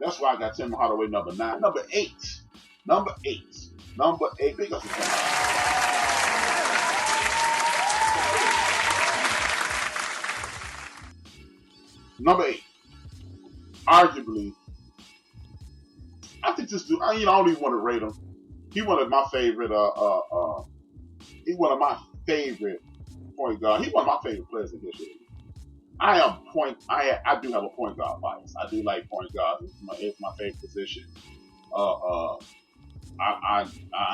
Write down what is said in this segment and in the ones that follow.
That's why I got Tim Hardaway number 9. Number 8. Number 8. Number 8. Big up to Tim. Number 8. Arguably, I think this dude, I don't even want to rate him. He one of my favorite, he one of my favorite point guard. He one of my favorite players in history. I do have a point guard bias. I do like point guards. It's my favorite position. I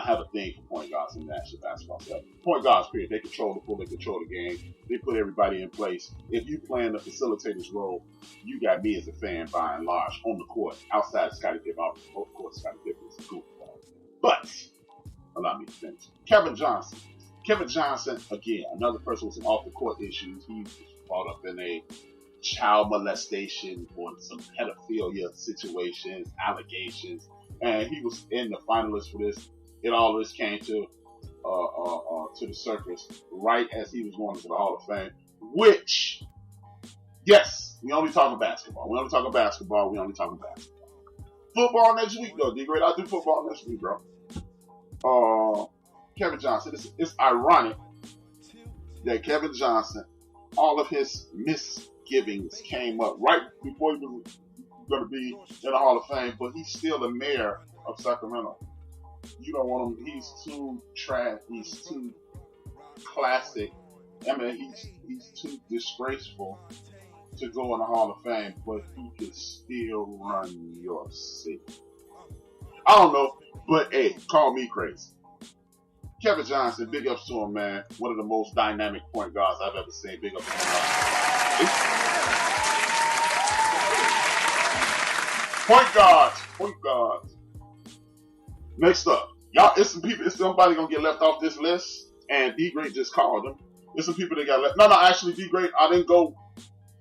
have a thing for point guards in national basketball. So point guards, period. They control the ball. They control the game. They put everybody in place. If you playing the facilitator's role, you got me as a fan by and large on the court. Outside Scottie Pippen, off the court, Scottie Pippen is a goofball. But allow me to finish. Kevin Johnson. Kevin Johnson, again, another person with some off the court issues. He was brought up in a child molestation or some pedophilia situations, allegations. And he was in the finalists for this. All of this came to the surface right as he was going into the Hall of Fame. Which, yes, we only talking basketball. We only talking basketball. Football next week, though, D-Grade. I'll do football next week, bro. Kevin Johnson. It's ironic that Kevin Johnson, all of his misgivings came up right before he was going to be in the Hall of Fame, but he's still the mayor of Sacramento. You don't want him. He's too trash. He's too classic. I mean, he's too disgraceful to go in the Hall of Fame, but he can still run your city. I don't know, but hey, call me crazy. Kevin Johnson, big ups to him, man. One of the most dynamic point guards I've ever seen. Big ups to him. Point guards. Next up, y'all, it's somebody gonna get left off this list, and D-Great just called them. There's some people that got left. No, actually, D-Great, I didn't go.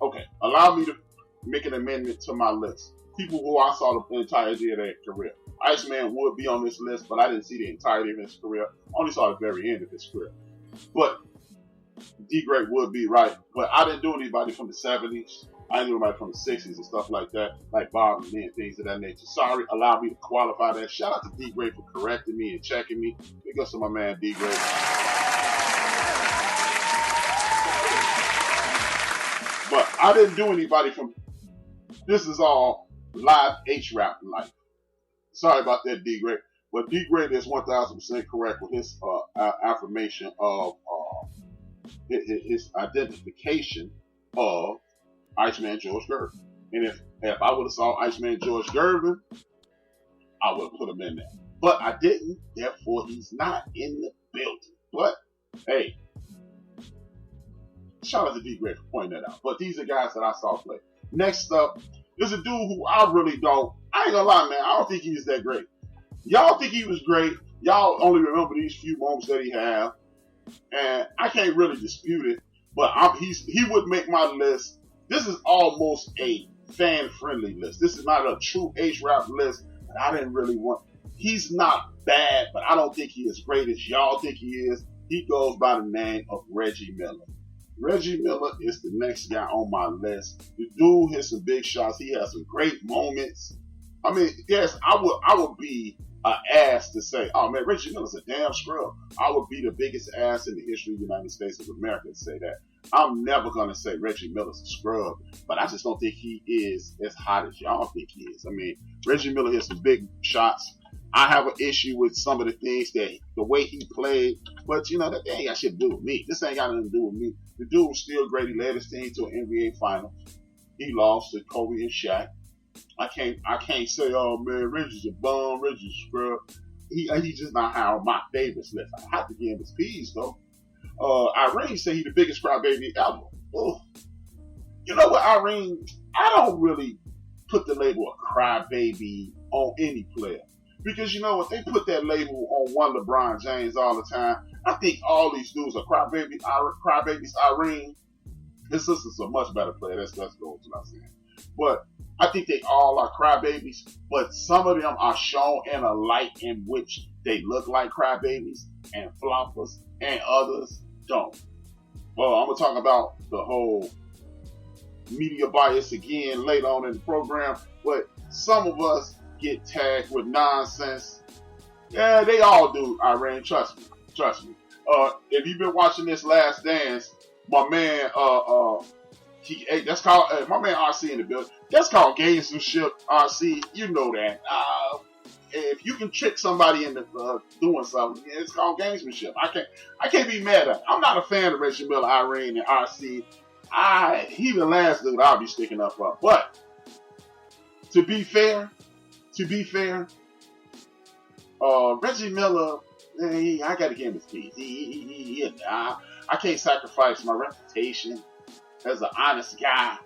Okay, allow me to make an amendment to my list. People who I saw the entirety of their career. Iceman would be on this list, but I didn't see the entirety of his career. Only saw the very end of his career. But D-Great would be right. But I didn't do anybody from the 70s. I didn't do anybody from the 60s and stuff like that, like Bob and me and things of that nature. Sorry, allow me to qualify that. Shout out to D-Great for correcting me and checking me. Big up to my man D-Great. But I didn't do anybody from. This is all live HRap life. Sorry about that, D-Great. But D-Great is 1,000% correct with his affirmation of his identification of Iceman George Gervin. And if I would have saw Iceman George Gervin, I would have put him in there. But I didn't, therefore he's not in the building. But hey, shout out to D-Great for pointing that out. But these are guys that I saw play. Next up is a dude who I ain't gonna lie, man, I don't think he's that great. Y'all think he was great. Y'all only remember these few moments that he had. And I can't really dispute it. But he would make my list. This is almost a fan-friendly list. This is not a true HRap list. And I didn't really want. He's not bad, but I don't think he is great as y'all think he is. He goes by the name of Reggie Miller. Reggie Miller is the next guy on my list. The dude hits some big shots. He has some great moments. I mean, yes, I would be an ass to say, oh man, Reggie Miller's a damn scrub. I would be the biggest ass in the history of the United States of America to say that. I'm never going to say Reggie Miller's a scrub, but I just don't think he is as hot as y'all think he is. I mean, Reggie Miller hits some big shots. I have an issue with some of the things the way he played, but you know, that ain't got shit to do with me. This ain't got nothing to do with me. The dude was still great. He led his team to an NBA final. He lost to Kobe and Shaq. I can't say, oh man, Reggie's a bum, Reggie's a scrub. He's just not high on my favorites list. I have to give him his P's though. Irene said he's the biggest crybaby ever. Ugh. You know what, Irene? I don't really put the label of crybaby on any player. Because you know what, they put that label on one LeBron James all the time. I think all these dudes are crybabies. Irene, his sister's a much better player. That's what I'm saying. But I think they all are crybabies. But some of them are shown in a light in which they look like crybabies and floppers, and others don't. Well, I'm gonna talk about the whole media bias again later on in the program. but some of us get tagged with nonsense. Yeah, they all do, Iran. Trust me. If you've been watching this Last Dance, my man, that's called my man RC in the building. That's called gamesmanship, RC. You know that. If you can trick somebody into doing something, it's called gamesmanship. I can't be mad at it. I'm not a fan of Reggie Miller, Irene, and RC. He the last dude I'll be sticking up for. But to be fair, Reggie Miller, I gotta give him his piece. I can't sacrifice my reputation as an honest guy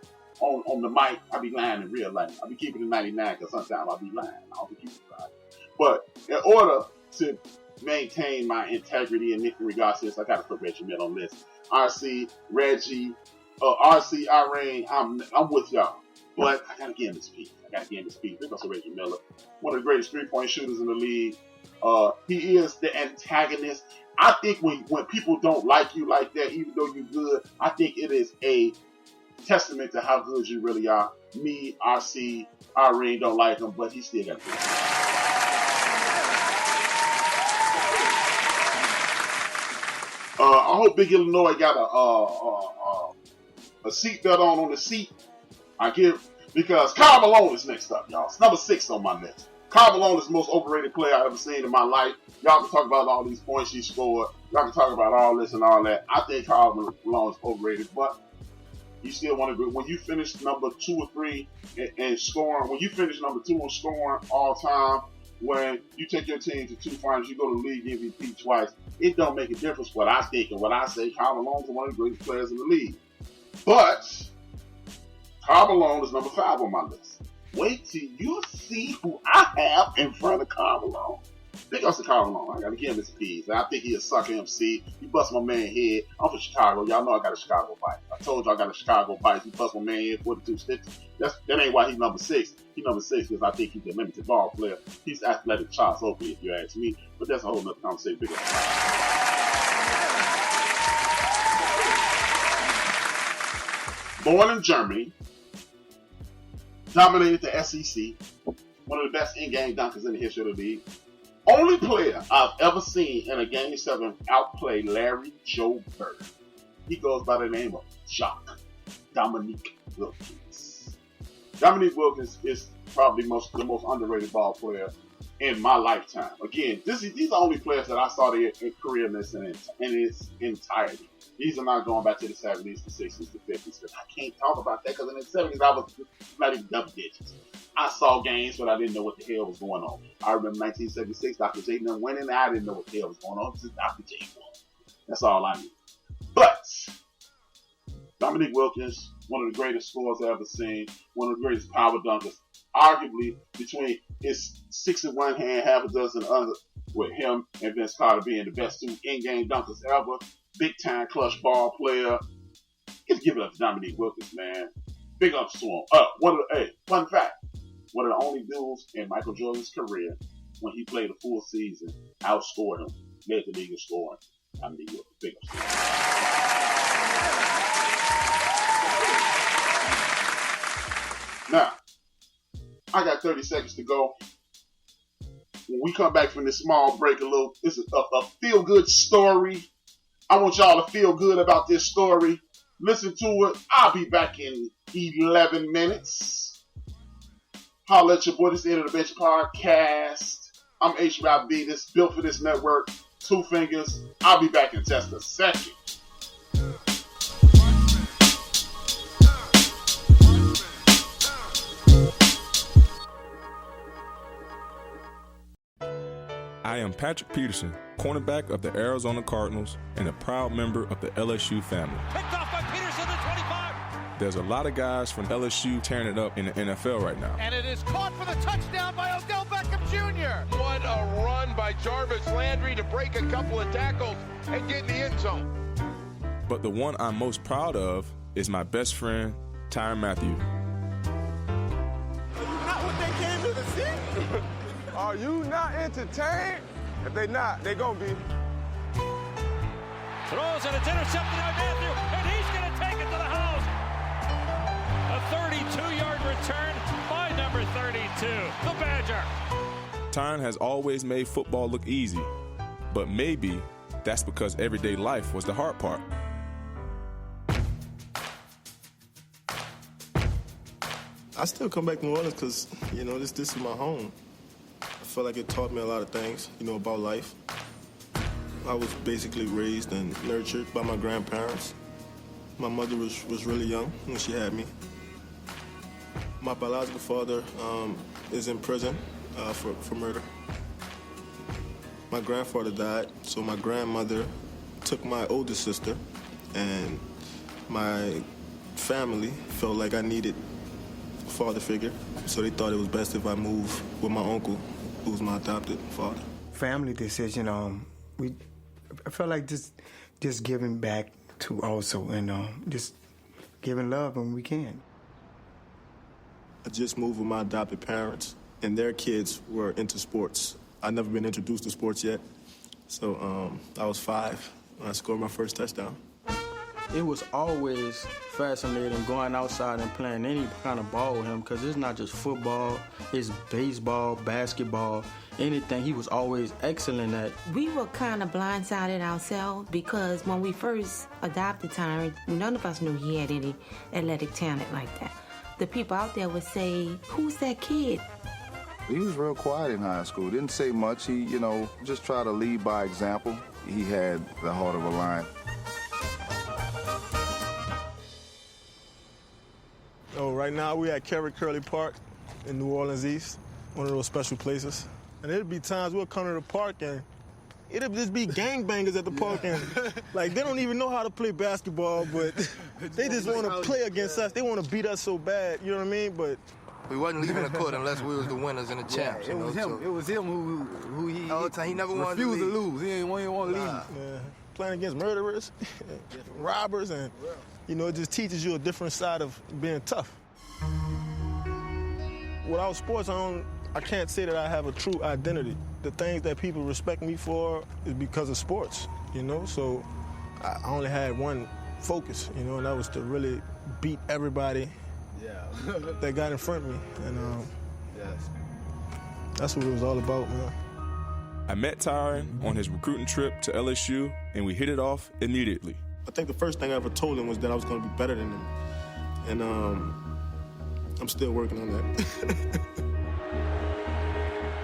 on the mic. I be lying in real life. I be keeping it 99 because sometimes I be lying. I'll be keeping it right. But in order to maintain my integrity in regards to this, I gotta put Reggie Miller on this. RC, Reggie, RC, Irene, I'm with y'all. But I gotta give him his piece. Because of Reggie Miller, one of the greatest three-point shooters in the league. He is the antagonist. I think when people don't like you like that, even though you're good, I think it is a testament to how good you really are. Me, RC, Irene don't like him, but he still got to do it. I hope Big Illinois got a seatbelt on the seat. Because Karl Malone is next up, y'all. It's number 6 on my list. Karl Malone is the most overrated player I've ever seen in my life. Y'all can talk about all these points he scored. Y'all can talk about all this and all that. I think Karl Malone is overrated, but you still want to go. When you finish number 2 or 3 and scoring, when you finish number 2 and scoring all time, when you take your team to 2 finals, you go to league MVP twice, it don't make a difference what I think and what I say. Karl Malone is one of the greatest players in the league. But Karl Malone is number 5 on my list. Wait till you see who I have in front of Karl Malone. Big ups to Karl Malone. I gotta give him his piece. I think he a sucker MC. He bust my man head. I'm from Chicago. Y'all know I got a Chicago bite. I told you I got a Chicago bite. He bust my man head 42 sticks. That ain't why he's number 6. He's number 6 because I think he's a limited ball player. He's athletic Charles Oakley, if you ask me. But that's a whole nother conversation. Big ups. Born in Germany, dominated the SEC, one of the best in-game dunkers in the history of the league. Only player I've ever seen in a Game 7 outplay Larry Joe Bird. He goes by the name of Jacques Dominique Wilkins. Dominique Wilkins is probably the most underrated ball player in my lifetime. Again, these are the only players that I saw their career in its entirety. These are not going back to the 70s, the 60s, the 50s. I can't talk about that because in the 70s, I was not even double digits. I saw games, but I didn't know what the hell was going on. I remember 1976, Dr. J winning, and I didn't know what the hell was going on because Dr. J won. That's all I knew. But Dominique Wilkins, one of the greatest scorers I've ever seen, one of the greatest power dunkers, arguably between his 6 in one hand, half a dozen other, with him and Vince Carter being the best 2 in-game dunkers ever. Big time clutch ball player. Just give it up to Dominique Wilkins, man. Big ups to him. Fun fact. One of the only dudes in Michael Jordan's career, when he played a full season, outscored him, led the league in scoring. Dominique Wilkins. Big ups to him. Now, I got 30 seconds to go. When we come back from this small break, this is a feel-good story. I want y'all to feel good about this story. Listen to it. I'll be back in 11 minutes. Holla at your boy. This is the End of the Bench podcast. I'm HRap B. This is built for this network. 2 fingers. I'll be back in just a second. I am Patrick Peterson, cornerback of the Arizona Cardinals and a proud member of the LSU family. Picked off by Peterson at 25. There's a lot of guys from LSU tearing it up in the NFL right now. And it is caught for the touchdown by Odell Beckham Jr. What a run by Jarvis Landry to break a couple of tackles and get in the end zone. But the one I'm most proud of is my best friend, Tyrann Mathieu. Not what they came to the see. Are you not entertained? If they not, they gonna be. Throws and it's intercepted by Mathieu, and he's going to take it to the house. A 32-yard return by number number 32, the Badger. Tyron has always made football look easy, but maybe that's because everyday life was the hard part. I still come back to New Orleans because, this is my home. I feel like it taught me a lot of things, about life. I was basically raised and nurtured by my grandparents. My mother was really young when she had me. My biological father is in prison for murder. My grandfather died, so my grandmother took my older sister, and my family felt like I needed a father figure, so they thought it was best if I moved with my uncle, who was my adopted father. Family decision, I felt like just giving back to also, and just giving love when we can. I just moved with my adopted parents, and their kids were into sports. I'd never been introduced to sports yet, so I was 5 when I scored my first touchdown. It was always fascinating going outside and playing any kind of ball with him, because it's not just football, it's baseball, basketball, anything. He was always excellent at. We were kind of blindsided ourselves because when we first adopted Tyron, none of us knew he had any athletic talent like that. The people out there would say, "Who's that kid?" He was real quiet in high school. Didn't say much. He, just tried to lead by example. He had the heart of a lion. Oh, right now we at Kerry Curley Park in New Orleans East, one of those special places. And there'll be times we'll come to the park and it'll just be gangbangers at the park, and like they don't even know how to play basketball, but they just want to play against us. They want to beat us so bad, you know what I mean? But we wasn't leaving the court unless we was the winners and the champs. Yeah, it was him who he all the time. He never wanted refused to lose. He didn't want to leave. Yeah, playing against murderers, robbers, and it just teaches you a different side of being tough. Without sports, I can't say that I have a true identity. The things that people respect me for is because of sports, So I only had one focus, and that was to really beat everybody that got in front of me. And that's what it was all about, man. I met Tyron on his recruiting trip to LSU, and we hit it off immediately. I think the first thing I ever told him was that I was going to be better than him. And I'm still working on that.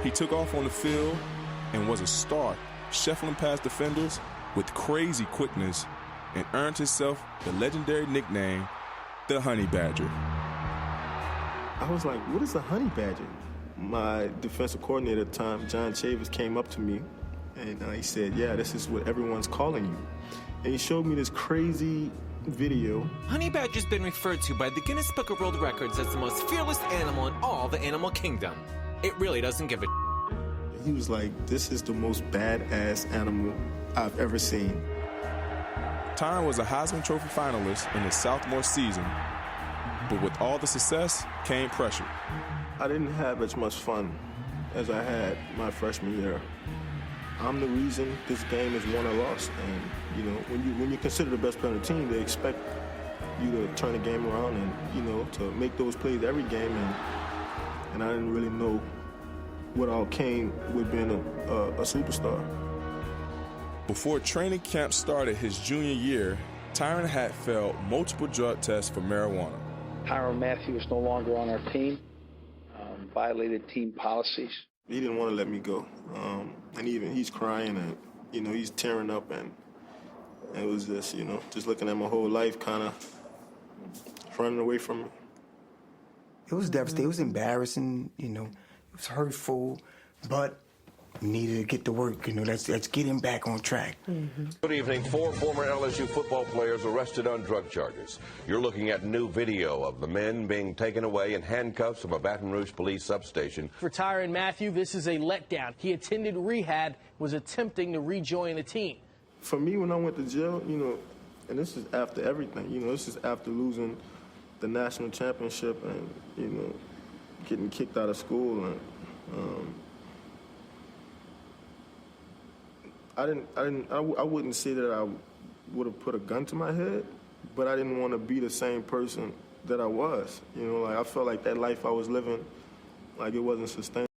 He took off on the field and was a star, shuffling past defenders with crazy quickness, and earned himself the legendary nickname, the Honey Badger. I was like, what is a Honey Badger? My defensive coordinator at the time, John Chavis, came up to me, and he said, yeah, this is what everyone's calling you. And he showed me this crazy video. Honey Badger's been referred to by the Guinness Book of World Records as the most fearless animal in all the animal kingdom. It really doesn't give a. He was like, this is the most badass animal I've ever seen. Tyron was a Heisman Trophy finalist in his sophomore season, but with all the success came pressure. I didn't have as much fun as I had my freshman year. I'm the reason this game is won or lost, and when you're considered the best player on the team, they expect you to turn the game around and to make those plays every game, and I didn't really know what all came with being a superstar. Before training camp started his junior year, Tyron had failed multiple drug tests for marijuana. Tyrann Mathieu is no longer on our team, violated team policies. He didn't want to let me go, and even he's crying and he's tearing up, and it was just just looking at my whole life kind of running away from me. It was devastating. It was embarrassing. It was hurtful, but we needed to get to work. Let's get him back on track. Mm-hmm. Good evening. 4 former LSU football players arrested on drug charges. You're looking at new video of the men being taken away in handcuffs from a Baton Rouge police substation. For Tyrann Mathieu, this is a letdown. He attended rehab, was attempting to rejoin the team. For me, when I went to jail, and this is after everything, this is after losing the national championship and, getting kicked out of school, and I wouldn't say that I would have put a gun to my head, but I didn't want to be the same person that I was. I felt like that life I was living Like, it wasn't sustainable.